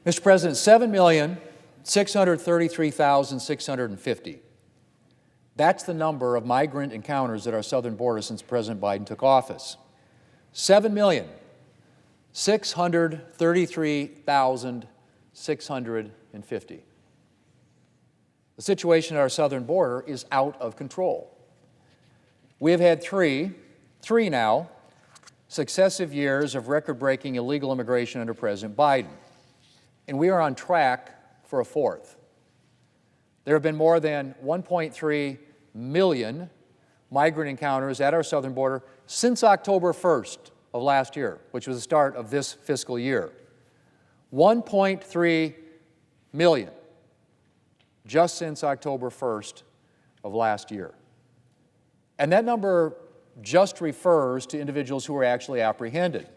Mr. President, 7,633,650. That's the number of migrant encounters at our southern border since President Biden took office. 7,633,650. The situation at our southern border is out of control. We have had three now, successive years of record-breaking illegal immigration under President Biden, and we are on track for a fourth. There have been more than 1.3 million migrant encounters at our southern border since October 1st of last year, which was the start of this fiscal year. 1.3 million just since October 1st of last year. And that number just refers to individuals who were actually apprehended.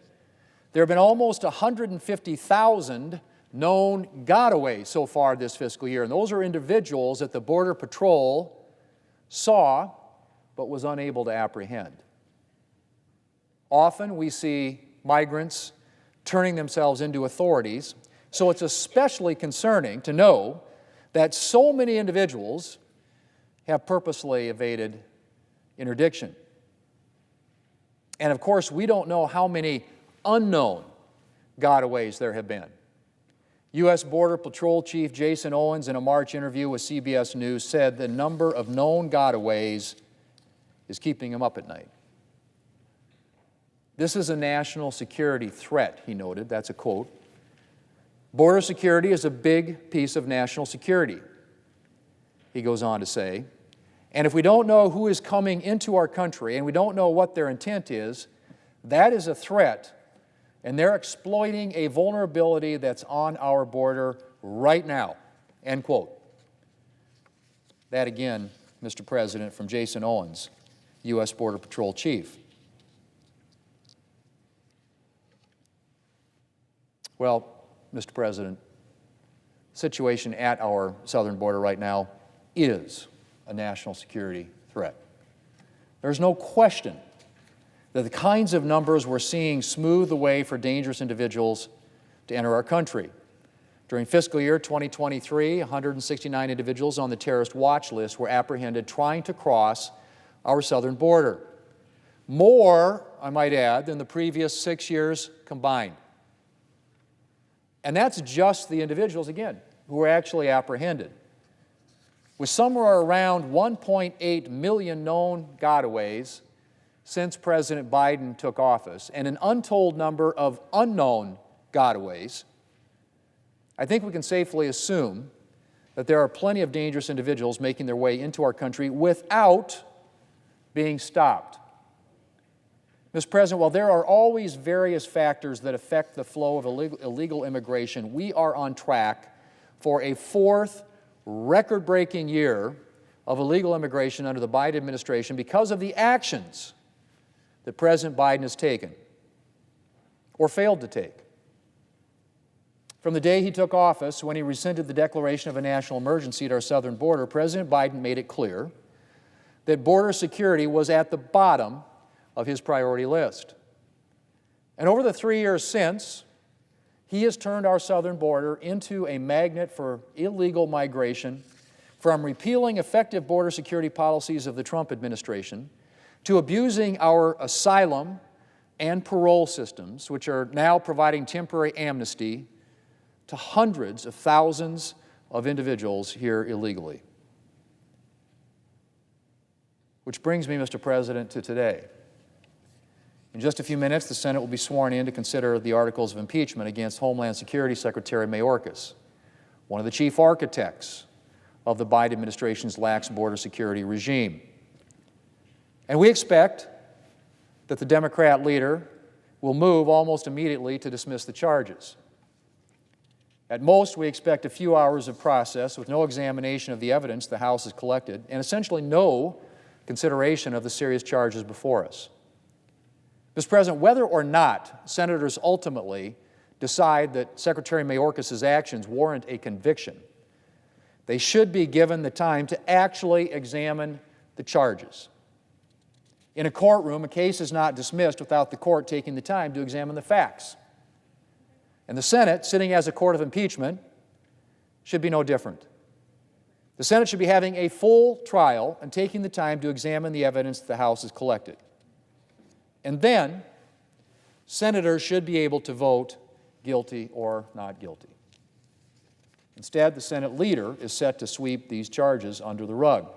There have been almost 150,000 known gotaways so far this fiscal year, and those are individuals that the Border Patrol saw but was unable to apprehend. Often we see migrants turning themselves into authorities, so it's especially concerning to know that so many individuals have purposely evaded interdiction. And of course, we don't know how many unknown gotaways there have been. U.S. Border Patrol Chief Jason Owens, in a March interview with CBS News, said the number of known gotaways is keeping him up at night. This is a national security threat, he noted. That's a quote. Border security is a big piece of national security, he goes on to say. And if we don't know who is coming into our country and we don't know what their intent is, that is a threat, and they're exploiting a vulnerability that's on our border right now, end quote. That again, Mr. President, from Jason Owens, U.S. Border Patrol Chief. Well, Mr. President, the situation at our southern border right now is a national security threat. There's no question that the kinds of numbers we're seeing smooth the way for dangerous individuals to enter our country. During fiscal year 2023, 169 individuals on the terrorist watch list were apprehended trying to cross our southern border. More, I might add, than the previous 6 years combined. And that's just the individuals, again, who were actually apprehended. With somewhere around 1.8 million known gotaways since President Biden took office, and an untold number of unknown gotaways, I think we can safely assume that there are plenty of dangerous individuals making their way into our country without being stopped. Mr. President, while there are always various factors that affect the flow of illegal immigration, we are on track for a fourth record-breaking year of illegal immigration under the Biden administration because of the actions that President Biden has taken or failed to take. From the day he took office, when he rescinded the declaration of a national emergency at our southern border, President Biden made it clear that border security was at the bottom of his priority list. And over the 3 years since, he has turned our southern border into a magnet for illegal migration, from repealing effective border security policies of the Trump administration to abusing our asylum and parole systems, which are now providing temporary amnesty to hundreds of thousands of individuals here illegally. Which brings me, Mr. President, to today. In just a few minutes, the Senate will be sworn in to consider the articles of impeachment against Homeland Security Secretary Mayorkas, one of the chief architects of the Biden administration's lax border security regime. And we expect that the Democrat leader will move almost immediately to dismiss the charges. At most, we expect a few hours of process with no examination of the evidence the House has collected and essentially no consideration of the serious charges before us. Mr. President, whether or not senators ultimately decide that Secretary Mayorkas' actions warrant a conviction, they should be given the time to actually examine the charges. In a courtroom, a case is not dismissed without the court taking the time to examine the facts. And the Senate, sitting as a court of impeachment, should be no different. The Senate should be having a full trial and taking the time to examine the evidence that the House has collected. And then, senators should be able to vote guilty or not guilty. Instead, the Senate leader is set to sweep these charges under the rug.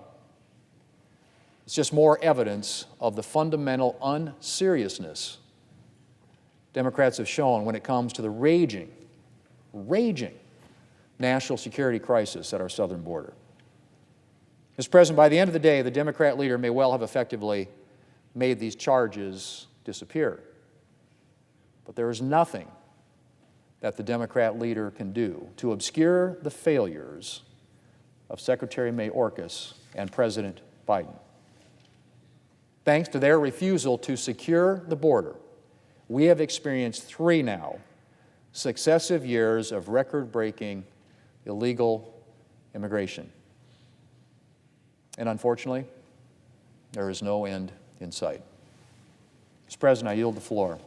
It's just more evidence of the fundamental unseriousness Democrats have shown when it comes to the raging national security crisis at our southern border. Mr. President, by the end of the day, the Democrat leader may well have effectively made these charges disappear. But there is nothing that the Democrat leader can do to obscure the failures of Secretary Mayorkas and President Biden. Thanks to their refusal to secure the border, we have experienced 3 now successive years of record-breaking illegal immigration. And unfortunately, there is no end in sight. Mr. President, I yield the floor.